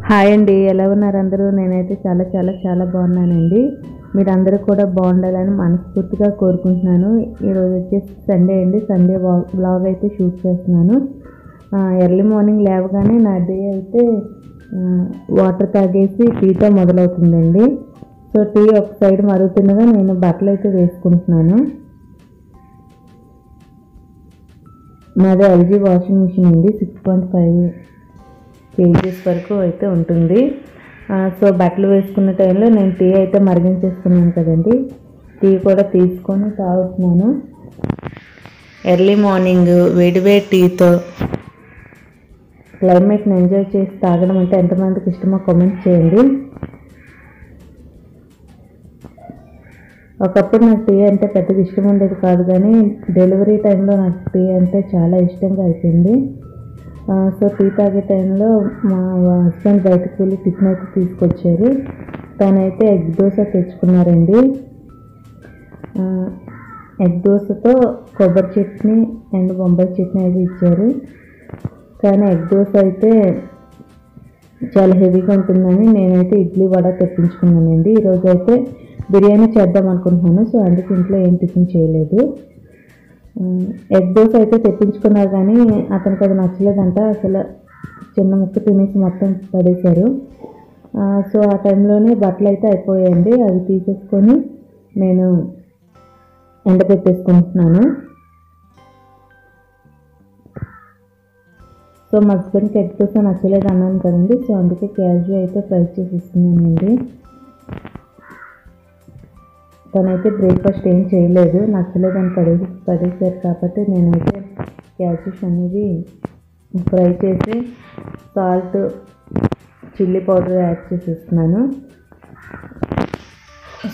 Hi అండి, ఎలా ఉన్నారు అందరూ? నేనైతే చాలా చాలా చాలా బాగున్నానండి. మీరందరూ కూడా బాగుండాలని మనస్ఫూర్తిగా కోరుకుంటున్నాను. ఈరోజు వచ్చేసి సండే అండి. సండే వ్లాగ్ అయితే షూట్ చేస్తున్నాను. ఎర్లీ మార్నింగ్ లేవగానే నా డే అయితే వాటర్ తాగేసి టీతో మొదలవుతుందండి. సో టీ ఒక సైడ్ మరుగుతుండగా నేను బట్టలు అయితే వేసుకుంటున్నాను. నాది ఎల్జీ వాషింగ్ మిషన్ ఉంది. 6.5 kgs వరకు అయితే ఉంటుంది. సో బట్టలు వేసుకున్న టైంలో నేను టీ అయితే మరిగించేసుకున్నాను కదండి. టీ కూడా తీసుకొని తాగుతున్నాను. ఎర్లీ మార్నింగ్ వేడివేడి టీతో క్లైమేట్ని ఎంజాయ్ చేసి తాగడం అంటే ఎంతమందికి ఇష్టమో కామెంట్ చేయండి. ఒకప్పుడు నాకు టీ అంటే పెద్దగా ఇష్టం ఉండేది కాదు, కానీ డెలివరీ టైంలో నాకు టీ అంటే చాలా ఇష్టంగా అయిపోయింది. సో టీ తాగే టైంలో మా హస్బెండ్ బయటకు వెళ్ళి టిఫిన్ అయితే తీసుకొచ్చారు. తనైతే ఎగ్ దోశ తెచ్చుకున్నారండి. ఎగ్ దోశతో కొబ్బరి చట్నీ అండ్ బొంబాయి చట్నీ అయితే ఇచ్చారు. కానీ ఎగ్ దోశ అయితే చాలా హెవీగా ఉంటుందని నేనైతే ఇడ్లీ వడ తెప్పించుకున్నానండి. ఈరోజు అయితే బిర్యానీ చేద్దాం అనుకుంటున్నాను. సో అందుకే ఇంట్లో ఏం టిఫిన్ చేయలేదు. ఎగ్ దోశ అయితే తెప్పించుకున్నారు, కానీ అతనికి అది నచ్చలేదంట. అసలు చిన్న ముక్క తినేసి మొత్తం పడేశారు. సో ఆ టైంలోనే బట్టలు అయితే అయిపోయాయండి. అవి తీసేసుకొని నేను ఎండబెట్టేసుకుంటున్నాను. సో మా హస్బెండ్కి ఎగ్ దోశ నచ్చలేదు అన్నాను కదండి. సో అందుకే క్యాజు అయితే ఫ్రై చేసి ఇస్తున్నానండి. తనైతే బ్రేక్ఫాస్ట్ ఏం చేయలేదు, నచ్చలేదని పడేశారు కాబట్టి నేనైతే క్యాషెస్ అనేవి ఫ్రై చేసి సాల్ట్ చిల్లీ పౌడర్ యాడ్ చేసేస్తున్నాను.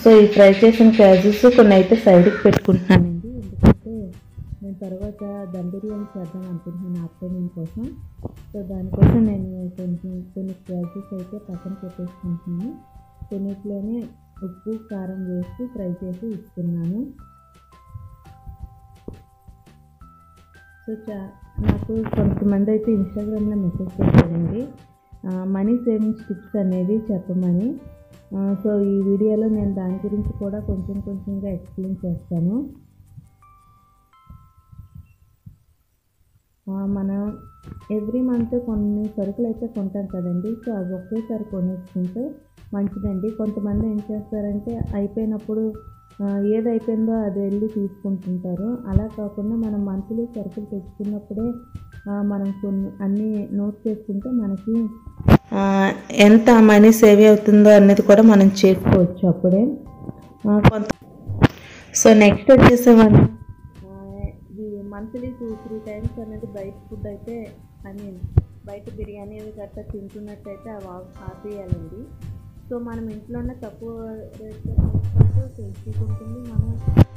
సో ఈ ఫ్రై చేసిన క్యాషెస్ కొన్ని అయితే సైడ్కి పెట్టుకుంటున్నానండి. ఎందుకంటే నేను తర్వాత దమ్ బిర్యానీ చేద్దాం అనుకుంటున్నాను ఆఫ్టర్నూన్ కోసం. సో దానికోసం నేను కొన్ని క్యాషెస్ అయితే పక్కన పెట్టేసుకుంటున్నాను. కొన్నిట్లోనే ఉప్పు కారం వేసి ఫ్రై చేసి ఇస్తున్నాను. సో నాకు కొంతమంది అయితే ఇన్స్టాగ్రామ్లో మెసేజ్ చేశారండి, మనీ సేవింగ్స్ టిప్స్ అనేది చెప్పమని. సో ఈ వీడియోలో నేను దాని గురించి కూడా కొంచెంగా ఎక్స్ప్లెయిన్ చేస్తాను. మనం ఎవ్రీ మంత్ కొన్ని సరుకులు అయితే కొంటాం కదండి. సో అవి ఒకేసారి కొనేసుకుంటే మంచిదండి. కొంతమంది ఏం చేస్తారంటే అయిపోయినప్పుడు ఏది అయిపోయిందో అది వెళ్ళి తీసుకుంటుంటారు. అలా కాకుండా మనం మంత్లీ సరుకులు తెచ్చుకున్నప్పుడే మనం అన్నీ నోట్ చేసుకుంటే మనకి ఎంత మనీ సేవ్ అవుతుందో అనేది కూడా మనం చేసుకోవచ్చు అప్పుడే. సో నెక్స్ట్ వచ్చేసి మనం మంత్లీ 2-3 టైమ్స్ అనేది బయట ఫుడ్ అయితే బయట బిర్యానీ అవి గట్రా తింటున్నట్టయితే అవి ఆపేయాలండి. సో మనం ఇంట్లోనే తక్కువ రేట్లో తెచ్చుకుంటుంది. మనం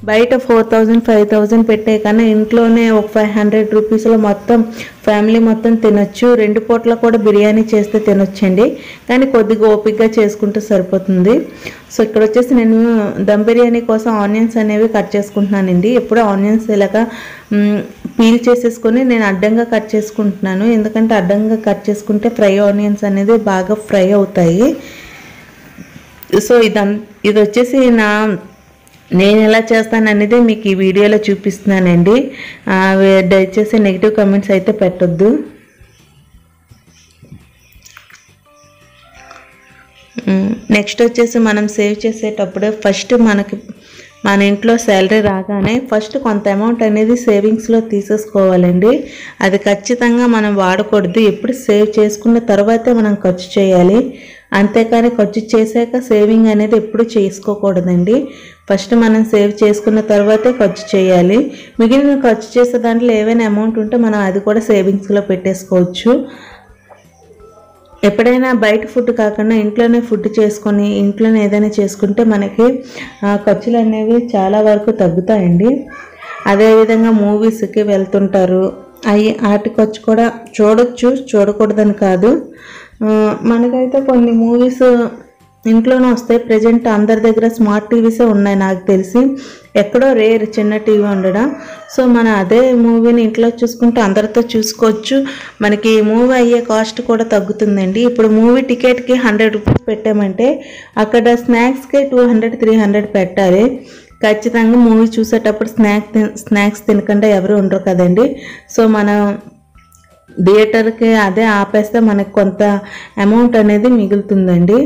బయట 4,000-5,000 పెట్టే కన్నా ఇంట్లోనే ఒక 500 రూపీస్లో మొత్తం ఫ్యామిలీ మొత్తం తినొచ్చు. 2 పూట్ల కూడా బిర్యానీ చేస్తే తినొచ్చండి, కానీ కొద్దిగా ఓపికగా చేసుకుంటే సరిపోతుంది. సో ఇక్కడ వచ్చేసి నేను దమ్ బిర్యానీ కోసం ఆనియన్స్ అనేవి కట్ చేసుకుంటున్నానండి. ఎప్పుడు ఆనియన్స్ ఇలాగా పీల్ చేసేసుకొని నేను అడ్డంగా కట్ చేసుకుంటున్నాను. ఎందుకంటే అడ్డంగా కట్ చేసుకుంటే ఫ్రై ఆనియన్స్ అనేది బాగా ఫ్రై అవుతాయి. సో ఇది వచ్చేసి నేను ఎలా చేస్తాను అనేది మీకు ఈ వీడియోలో చూపిస్తున్నానండి. దయచేసి నెగిటివ్ కామెంట్స్ అయితే పెట్టొద్దు. నెక్స్ట్ వచ్చేసి మనం సేవ్ చేసేటప్పుడు ఫస్ట్ మన ఇంట్లో శాలరీ రాగానే ఫస్ట్ కొంత అమౌంట్ అనేది సేవింగ్స్లో తీసేసుకోవాలండి. అది ఖచ్చితంగా మనం వాడకూడదు. ఎప్పుడు సేవ్ చేసుకున్న తర్వాతే మనం ఖర్చు చేయాలి. అంతేకాని ఖర్చు చేశాక సేవింగ్ అనేది ఎప్పుడు చేసుకోకూడదండి. ఫస్ట్ మనం సేవ్ చేసుకున్న తర్వాతే ఖర్చు చేయాలి. మిగిలిన ఖర్చు చేసే దాంట్లో ఏవైనా అమౌంట్ ఉంటే మనం అది కూడా సేవింగ్స్లో పెట్టేసుకోవచ్చు. ఎప్పుడైనా బయట ఫుడ్ కాకుండా ఇంట్లోనే ఫుడ్ చేసుకొని ఇంట్లోనే ఏదైనా చేసుకుంటే మనకి ఖర్చులు అనేవి చాలా వరకు తగ్గుతాయండి. అదేవిధంగా మూవీస్కి వెళ్తుంటారు, వాటి ఖర్చు కూడా చూడొచ్చు, చూడకూడదని కాదు. మనకైతే కొన్ని మూవీస్ ఇంట్లోనే వస్తాయి. ప్రజెంట్ అందరి దగ్గర స్మార్ట్ టీవీసే ఉన్నాయి నాకు తెలిసి, ఎక్కడో రేర్ చిన్న టీవీ ఉండడం. సో మన అదే మూవీని ఇంట్లో చూసుకుంటే అందరితో చూసుకోవచ్చు. మనకి మూవీ అయ్యే కాస్ట్ కూడా తగ్గుతుందండి. ఇప్పుడు మూవీ టికెట్కి 100 రూపీస్ పెట్టామంటే అక్కడ స్నాక్స్కే 200-300 పెట్టాలి. ఖచ్చితంగా మూవీ చూసేటప్పుడు స్నాక్స్ తినకుండా ఎవరు ఉండరు కదండి. సో మనం థియేటర్కి అదే ఆపేస్తే మనకు కొంత అమౌంట్ అనేది మిగులుతుందండి.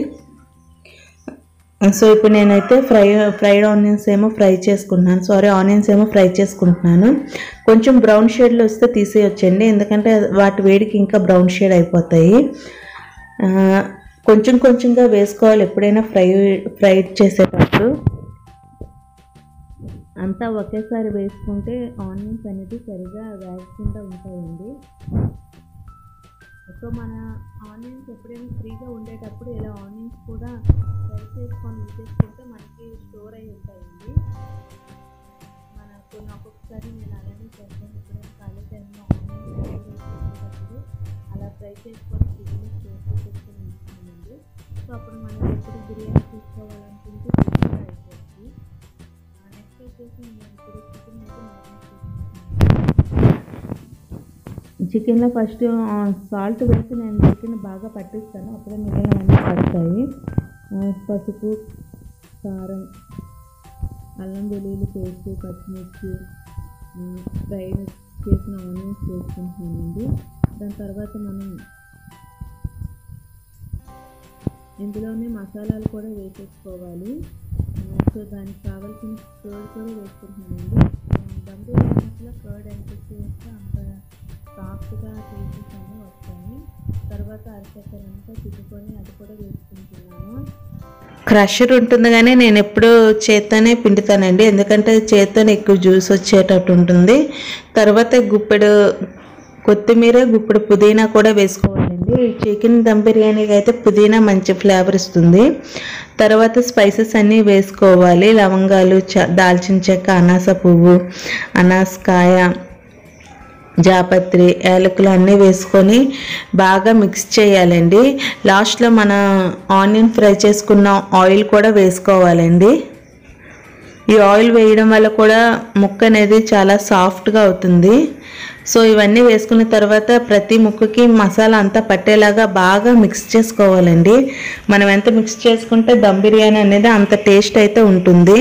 సో ఇప్పుడు నేనైతే ఫ్రైడ్ ఆనియన్స్ ఏమో ఫ్రై చేసుకుంటున్నాను. కొంచెం బ్రౌన్ షేడ్లో వస్తే తీసేయొచ్చండి, ఎందుకంటే వాటి వేడికి ఇంకా బ్రౌన్ షేడ్ అయిపోతాయి. కొంచెంగా వేసుకోవాలి ఎప్పుడైనా ఫ్రై చేసేటప్పుడు. అంతా ఒకేసారి వేసుకుంటే ఆనియన్స్ అనేది సరిగా వేగకుండా ఉంటాయండి. సో మన ఆనియన్స్ ఎప్పుడైనా ఫ్రీగా ఉండేటప్పుడు ఇలా ఆనియన్స్ కూడా ఫ్రై చేసుకొని ఉంచేసుకుంటే మనకి స్టోర్ అయి ఉంటాయండి. మనకు ఒక్కొక్కసారి నేను అలానే చేస్తాను. ఎప్పుడైనా ఖాళీ టైంలో ఆనియన్స్ చేసేటప్పుడు అలా ఫ్రై చేసుకొని ఫ్రిడ్జ్లో స్టోర్ చేసుకొని ఉంచుతానండి. సో అప్పుడు మనం ఎప్పుడు బిర్యానీ తీసుకోవాలనుకుంటే ఈజీగా అయిపోతుంది. నెక్స్ట్ వచ్చేసి నేను ఇప్పుడు చికెన్ అయితే మ్యారినేట్ చేసుకుంటాను. చికెన్లో ఫస్ట్ సాల్ట్ వేసి నేను చికెన్ బాగా పట్టిస్తాను, అప్పుడే మిగిలినవన్నీ పడతాయి. పసుపు, కారం, అల్లం వెల్లుల్లి పేస్ట్, పచ్చిమిర్చి, ఫ్రై చేసిన ఆనియన్స్ వేసుకుంటున్నానండి. దాని తర్వాత మనం ఇందులోనే మసాలాలు కూడా వేసేసుకోవాలి. సో దానికి కావాల్సిన కర్డ్ కూడా వేసుకుంటున్నానండి. దమ్ బిర్యానీలో కర్డ్ ఎంత వేస్తే అంత సాఫ్ట్గా పీసెస్ అన్నీ వస్తాయి. తర్వాత అరచక్కర అంతా తిప్పుకొని అది కూడా వేసుకుంటున్నాను. క్రషర్ ఉంటుంది కానీ నేను ఎప్పుడు చేత్తోనే పిండుతానండి, ఎందుకంటే చేత్తోనే ఎక్కువ జ్యూస్ వచ్చేటట్టు ఉంటుంది. తర్వాత గుప్పెడు కొత్తిమీర, గుప్పెడు పుదీనా కూడా వేసుకోవాలండి. చికెన్ దమ్ బిర్యానీకి అయితే పుదీనా మంచి ఫ్లేవర్ ఇస్తుంది. తర్వాత స్పైసెస్ అన్నీ వేసుకోవాలి. లవంగాలు, దాల్చిన చెక్క, అనాస పువ్వు, అనాసకాయ, జాపత్రి, యాలకులు అన్నీ వేసుకొని బాగా మిక్స్ చేయాలండి. లాస్ట్లో మన ఆనియన్ ఫ్రై చేసుకున్న ఆయిల్ కూడా వేసుకోవాలండి. ఈ ఆయిల్ వేయడం వల్ల కూడా ముక్క అనేది చాలా సాఫ్ట్గా అవుతుంది. సో ఇవన్నీ వేసుకున్న తర్వాత ప్రతి ముక్కకి మసాలా అంతా పట్టేలాగా బాగా మిక్స్ చేసుకోవాలండి. మనం ఎంత మిక్స్ చేసుకుంటే దమ్ బిర్యానీ అనేది అంత టేస్ట్ అయితే ఉంటుంది.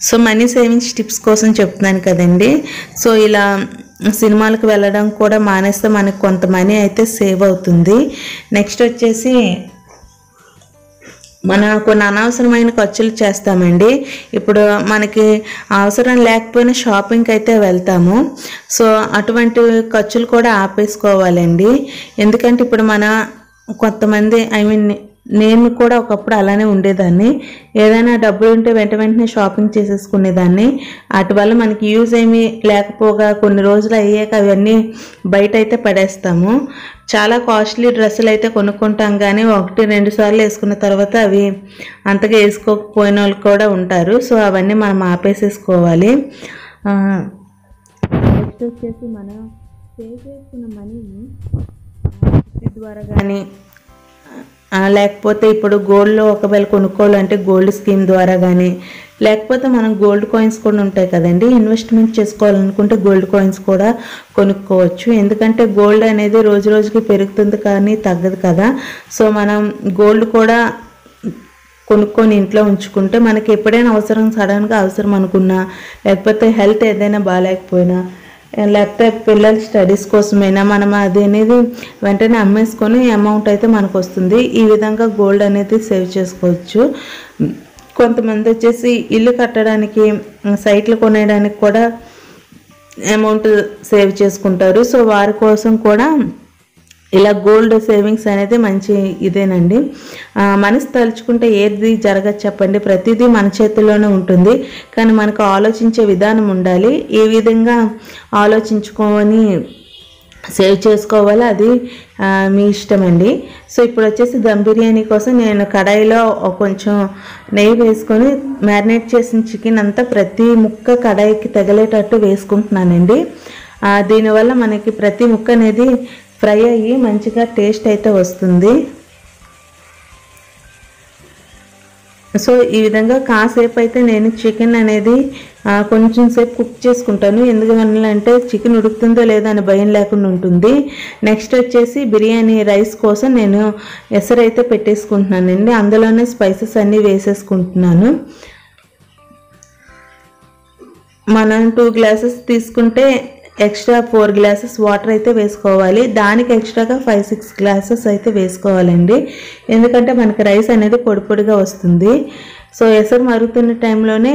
సో మనీ సేవింగ్స్ టిప్స్ కోసం చెప్తున్నాను కదండి. సో ఇలా సినిమాలకు వెళ్ళడం కూడా మానేస్తే మనకు కొంత మనీ అయితే సేవ్ అవుతుంది. నెక్స్ట్ వచ్చేసి మనం కొన్ని అనవసరమైన ఖర్చులు చేస్తామండి. ఇప్పుడు మనకి అవసరం లేకపోయినా షాపింగ్కి అయితే వెళ్తాము. సో అటువంటి ఖర్చులు కూడా ఆపేసుకోవాలండి. ఎందుకంటే ఇప్పుడు కొంతమంది నేను కూడా ఒకప్పుడు అలానే ఉండేదాన్ని. ఏదైనా డబ్బులు ఉంటే వెంటనే షాపింగ్ చేసేసుకునేదాన్ని. వాటి వల్ల మనకి యూజ్ ఏమీ లేకపోగా కొన్ని రోజులు అయ్యాక అవన్నీ బయట అయితే పడేస్తాము. చాలా కాస్ట్లీ డ్రెస్సులు అయితే కొనుక్కుంటాం, కానీ 1-2 సార్లు వేసుకున్న తర్వాత అవి అంతగా వేసుకోకపోయిన వాళ్ళు కూడా ఉంటారు. సో అవన్నీ మనం ఆపేసేసుకోవాలి. నెక్స్ట్ వచ్చేసి మనం సేవ్ చేసుకున్న మనీని ద్వారా కానీ లేకపోతే ఇప్పుడు గోల్డ్లో ఒకవేళ కొనుక్కోవాలంటే గోల్డ్ స్కీమ్ ద్వారా కానీ, లేకపోతే మనం గోల్డ్ కాయిన్స్ కూడా ఉంటాయి కదండి, ఇన్వెస్ట్మెంట్ చేసుకోవాలనుకుంటే గోల్డ్ కాయిన్స్ కూడా కొనుక్కోవచ్చు. ఎందుకంటే గోల్డ్ అనేది రోజు రోజుకి పెరుగుతుంది కానీ తగ్గదు కదా. సో మనం గోల్డ్ కూడా కొనుక్కొని ఇంట్లో ఉంచుకుంటే మనకి ఎప్పుడైనా సడన్గా అవసరం అనుకున్నా, లేకపోతే హెల్త్ ఏదైనా బాగాలేకపోయినా, లేకపోతే పిల్లల స్టడీస్ కోసమైనా మనం అది అనేది వెంటనే అమ్మేసుకొని అమౌంట్ అయితే మనకు వస్తుంది. ఈ విధంగా గోల్డ్ అనేది సేవ్ చేసుకోవచ్చు. కొంతమంది వచ్చేసి ఇల్లు కట్టడానికి, సైట్లు కొనేయడానికి కూడా అమౌంట్ సేవ్ చేసుకుంటారు. సో వారి కోసం కూడా ఇలా గోల్డ్ సేవింగ్స్ అనేది మంచి ఇదేనండి. మనసు తలుచుకుంటే ఏది జరగదు చెప్పండి, ప్రతిదీ మన చేతుల్లోనే ఉంటుంది. కానీ మనకు ఆలోచించే విధానం ఉండాలి. ఏ విధంగా ఆలోచించుకొని సేవ్ చేసుకోవాలో అది మీ ఇష్టం అండి. సో ఇప్పుడు వచ్చేసి దమ్ బిర్యానీ కోసం నేను కడాయిలో కొంచెం నెయ్యి వేసుకొని మ్యారినేట్ చేసిన చికెన్ అంతా ప్రతి ముక్క కడాయికి తగిలేటట్టు వేసుకుంటున్నానండి. దీనివల్ల మనకి ప్రతి ముక్క అనేది ఫ్రై అయ్యి మంచిగా టేస్ట్ అయితే వస్తుంది. సో ఈ విధంగా కాసేపు అయితే నేను చికెన్ అనేది కొంచెం సేపు కుక్ చేసుకుంటాను. ఎందుకంటే చికెన్ ఉడుకుతుందో లేదో అని భయం లేకుండా ఉంటుంది. నెక్స్ట్ వచ్చేసి బిర్యానీ రైస్ కోసం నేను ఎసరైతే పెట్టేసుకుంటున్నానండి. అందులోనే స్పైసెస్ అన్నీ వేసేసుకుంటున్నాను. మనం 2 గ్లాసెస్ తీసుకుంటే ఎక్స్ట్రా 4 గ్లాసెస్ వాటర్ అయితే వేసుకోవాలి. దానికి ఎక్స్ట్రాగా 5-6 గ్లాసెస్ అయితే వేసుకోవాలండి. ఎందుకంటే మనకి రైస్ అనేది పొడి పొడిగా వస్తుంది. సో ఎసరు మరుగుతున్న టైంలోనే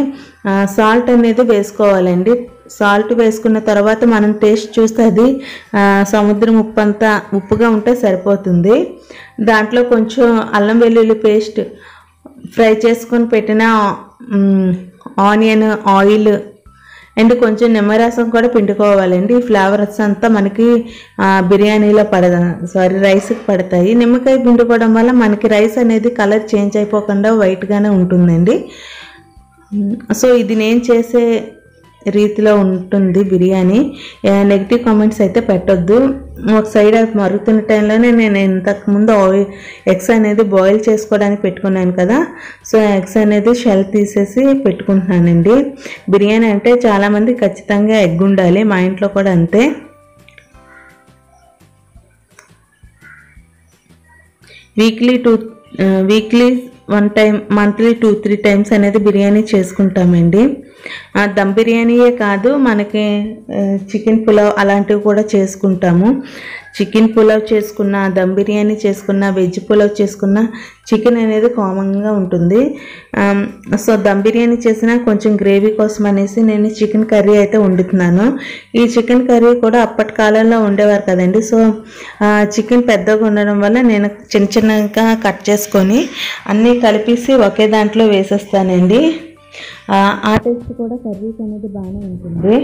సాల్ట్ అనేది వేసుకోవాలండి. సాల్ట్ వేసుకున్న తర్వాత మనం టేస్ట్ చూస్తే అది సముద్రం ఉప్పు అంతా ఉప్పుగా ఉంటే సరిపోతుంది. దాంట్లో కొంచెం అల్లం వెల్లుల్లి పేస్ట్, ఫ్రై చేసుకొని పెట్టిన ఆనియన్, ఆయిల్ అండ్ కొంచెం నిమ్మరసం కూడా పిండుకోవాలండి. ఈ ఫ్లేవర్స్ అంతా మనకి బిర్యానీలో రైస్కి పడతాయి. నిమ్మకాయ పిండుకోవడం వల్ల మనకి రైస్ అనేది కలర్ చేంజ్ అయిపోకుండా వైట్గానే ఉంటుందండి. సో ఇది నేను చేసే రీతిలో ఉంటుంది బిర్యానీ. నెగిటివ్ కామెంట్స్ అయితే పెట్టొద్దు. ఒక సైడ్ మరుగుతున్న టైంలోనే నేను ఇంతకుముందు ఎగ్స్ అనేది బాయిల్ చేసుకోవడానికి పెట్టుకున్నాను కదా. సో ఎగ్స్ అనేది షెల్ తీసేసి పెట్టుకుంటున్నానండి. బిర్యానీ అంటే చాలామంది ఖచ్చితంగా ఎగ్ ఉండాలి. మా ఇంట్లో కూడా అంతే. వీక్లీ 1 టైం, మంత్లీ 2-3 టైమ్స్ అనేది బిర్యానీ చేసుకుంటామండి. దమ్ బిర్యానీయే కాదు, మనకి చికెన్ పులావ్ అలాంటివి కూడా చేసుకుంటాము. చికెన్ పులావ్ చేసుకున్న, దమ్ బిర్యానీ చేసుకున్న, వెజ్ పులావ్ చేసుకున్న చికెన్ అనేది కామన్గా ఉంటుంది. సో దమ్ బిర్యానీ చేసిన కొంచెం గ్రేవీ కోసం అనేసి నేను చికెన్ కర్రీ అయితే వండుతున్నాను. ఈ చికెన్ కర్రీ కూడా అప్పటి కాలంలో ఉండేవారు కదండి. సో చికెన్ పెద్దగా ఉండడం వల్ల నేను చిన్న చిన్నగా కట్ చేసుకొని అన్నీ కలిపేసి ఒకే దాంట్లో వేసేస్తానండి. ఆ టేస్ట్ కూడా కర్రీస్ అనేది బాగానే ఉంటుంది.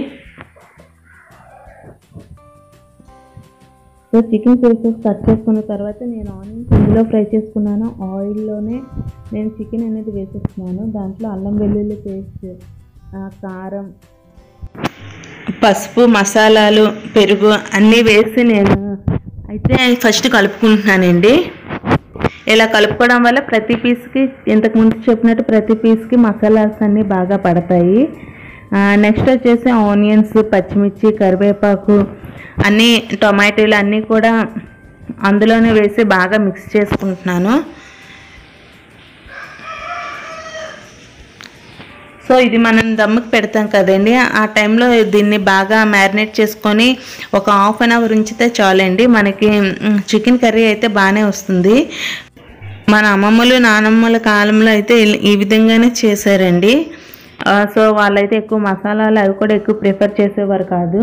సో చికెన్ పీసెస్ కట్ చేసుకున్న తర్వాత నేను ఆనియన్స్ ఇందులో ఫ్రై చేసుకున్నాను. ఆయిల్లోనే నేను చికెన్ అనేది వేసేస్తున్నాను. దాంట్లో అల్లం వెల్లుల్లి పేస్ట్, కారం, పసుపు, మసాలాలు, పెరుగు అన్నీ వేసి నేను అయితే ఫస్ట్ కలుపుకుంటున్నానండి. ఇలా కలుపుకోవడం వల్ల ప్రతి పీస్కి, ఇంతకుముందు చెప్పినట్టు ప్రతి పీస్కి మసాలాస్ అన్నీ బాగా పడతాయి. నెక్స్ట్ వచ్చేసి ఆనియన్స్, పచ్చిమిర్చి, కరివేపాకు అన్నీ, టొమాటోలు అన్నీ కూడా అందులోనే వేసి బాగా మిక్స్ చేసుకుంటున్నాను. సో ఇది మనం దమ్ముకి పెడతాం కదండి. ఆ టైంలో దీన్ని బాగా మ్యారినేట్ చేసుకొని ఒక 1/2 అవర్ ఉంచితే చాలండి. మనకి చికెన్ కర్రీ అయితే బాగానే వస్తుంది. మన అమ్మమ్మలు, నానమ్మల కాలంలో అయితే ఈ విధంగానే చేశారండి. సో వాళ్ళైతే ఎక్కువ మసాలాలు అవి కూడా ఎక్కువ ప్రిఫర్ చేసేవారు కాదు.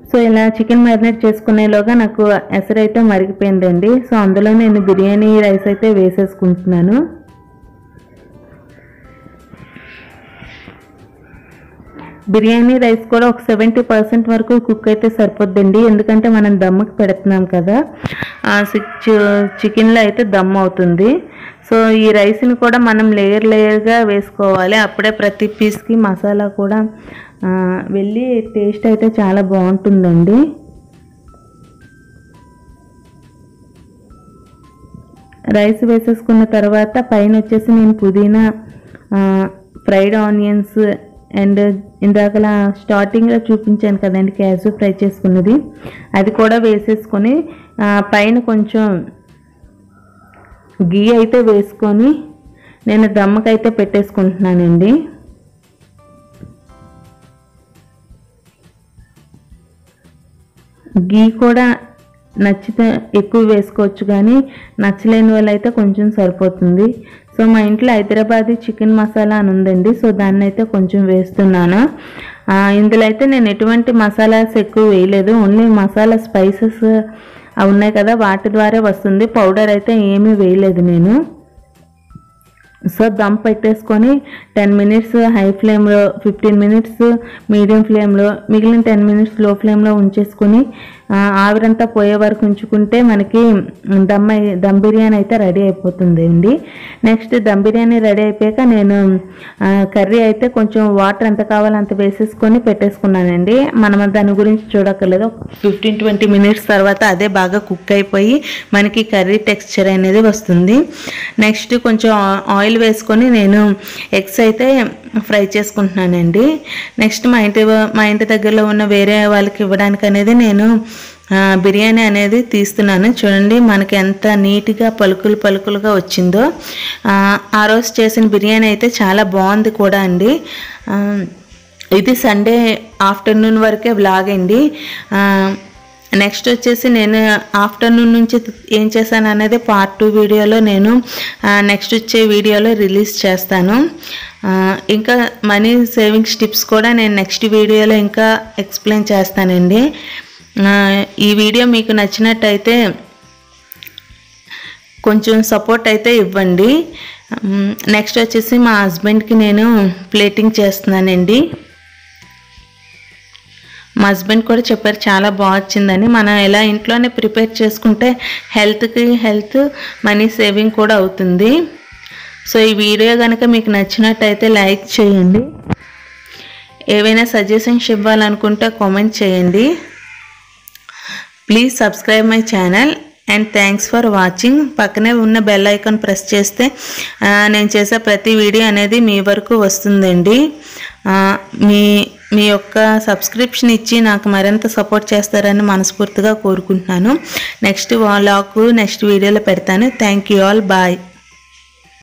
సో ఇలా చికెన్ మ్యారినేట్ చేసుకునేలోగా నాకు ఎసరైతే మరిగిపోయిందండి. సో అందులో నేను బిర్యానీ రైస్ అయితే వేసేసుకుంటున్నాను. బిర్యానీ రైస్ కూడా ఒక 70% వరకు కుక్ అయితే సరిపోద్దండి. ఎందుకంటే మనం దమ్ముకి పెడుతున్నాం కదా, చికెన్లో అయితే దమ్ అవుతుంది. సో ఈ రైస్ని కూడా మనం లేయర్గా వేసుకోవాలి. అప్పుడే ప్రతి పీస్కి మసాలా కూడా వెళ్ళి టేస్ట్ అయితే చాలా బాగుంటుందండి. రైస్ వేసేసుకున్న తర్వాత పైన వచ్చేసి నేను పుదీనా, ఫ్రైడ్ ఆనియన్స్ అండ్ ఇందాకలా స్టార్టింగ్లో చూపించాను కదండి క్యాషు ఫ్రై చేసుకున్నది, అది కూడా వేసేసుకొని పైన కొంచెం గీ అయితే వేసుకొని నేను దమ్మకైతే పెట్టేసుకుంటున్నానండి. గీ కూడా నచ్చితే ఎక్కువ వేసుకోవచ్చు, కానీ నచ్చలేని వాళ్ళు అయితే కొంచెం సరిపోతుంది. సో మా ఇంట్లో హైదరాబాదీ చికెన్ మసాలా అని ఉందండి. సో దాన్ని అయితే కొంచెం వేస్తున్నాను. ఇందులో అయితే నేను ఎటువంటి మసాలాస్ ఎక్కువ వేయలేదు. ఓన్లీ మసాలా స్పైసెస్ అవి ఉన్నాయి కదా, వాటి ద్వారా వస్తుంది. పౌడర్ అయితే ఏమీ వేయలేదు నేను. సో దమ్ పెట్టేసుకొని 10 మినిట్స్ హై ఫ్లేమ్లో, 15 మినిట్స్ మీడియం ఫ్లేమ్లో, మిగిలిన 10 మినిట్స్ లో ఫ్లేమ్లో ఉంచేసుకొని ఆవిరంతా పోయే వరకు ఉంచుకుంటే మనకి దమ్ బిర్యానీ అయితే రెడీ అయిపోతుంది అండి. నెక్స్ట్ దమ్ బిర్యానీ రెడీ అయిపోయాక నేను కర్రీ అయితే కొంచెం వాటర్ ఎంత కావాలో అంత వేసేసుకొని పెట్టేసుకున్నానండి. మనం దాని గురించి చూడక్కర్లేదు. 15-20 మినిట్స్ తర్వాత అదే బాగా కుక్ అయిపోయి మనకి కర్రీ టెక్స్చర్ అనేది వస్తుంది. నెక్స్ట్ కొంచెం ఆయిల్ వేసుకొని నేను ఎగ్స్ అయితే ఫ్రై చేసుకుంటున్నానండి. నెక్స్ట్ మా ఇంటి దగ్గరలో ఉన్న వేరే వాళ్ళకి ఇవ్వడానికి అనేది నేను బిర్యానీ అనేది తీస్తున్నాను. చూడండి మనకి ఎంత నీట్గా పలుకులుగా వచ్చిందో. ఆ రోజు చేసిన బిర్యానీ అయితే చాలా బాగుంది కూడా అండి. ఇది సండే ఆఫ్టర్నూన్ వరకే వ్లాగ్ అండి. నెక్స్ట్ వచ్చేసి నేను ఆఫ్టర్నూన్ నుంచి ఏం చేశాను అనేది పార్ట్ 2 వీడియోలో నేను నెక్స్ట్ వచ్చే వీడియోలో రిలీజ్ చేస్తాను. ఇంకా మనీ సేవింగ్స్ టిప్స్ కూడా నేను నెక్స్ట్ వీడియోలో ఇంకా ఎక్స్ప్లెయిన్ చేస్తానండి. ఈ వీడియో మీకు నచ్చినట్టయితే కొంచెం సపోర్ట్ అయితే ఇవ్వండి. నెక్స్ట్ వచ్చేసి మా హస్బెండ్కి నేను ప్లేటింగ్ చేస్తున్నానండి. మా హస్బెండ్ కూడా చెప్పారు చాలా బాగా వచ్చిందని. మనం ఎలా ఇంట్లోనే ప్రిపేర్ చేసుకుంటే హెల్త్ మనీ సేవింగ్ కూడా అవుతుంది. సో ఈ వీడియో కనుక మీకు నచ్చినట్టయితే లైక్ చేయండి. ఏవైనా సజెషన్స్ ఇవ్వాలనుకుంటే కామెంట్ చేయండి. Please subscribe my channel and thanks for watching. పక్కనే ఉన్న బెల్ ఐకాన్ ప్రెస్ చేస్తే నేను చేసే ప్రతి వీడియో అనేది మీ వరకు వస్తుందండి. మీ యొక్క సబ్స్క్రిప్షన్ ఇచ్చి నాకు మరింత సపోర్ట్ చేస్తారని మనస్ఫూర్తిగా కోరుకుంటున్నాను. నెక్స్ట్ వీడియోలో పెడతాను. Thank you all. బాయ్.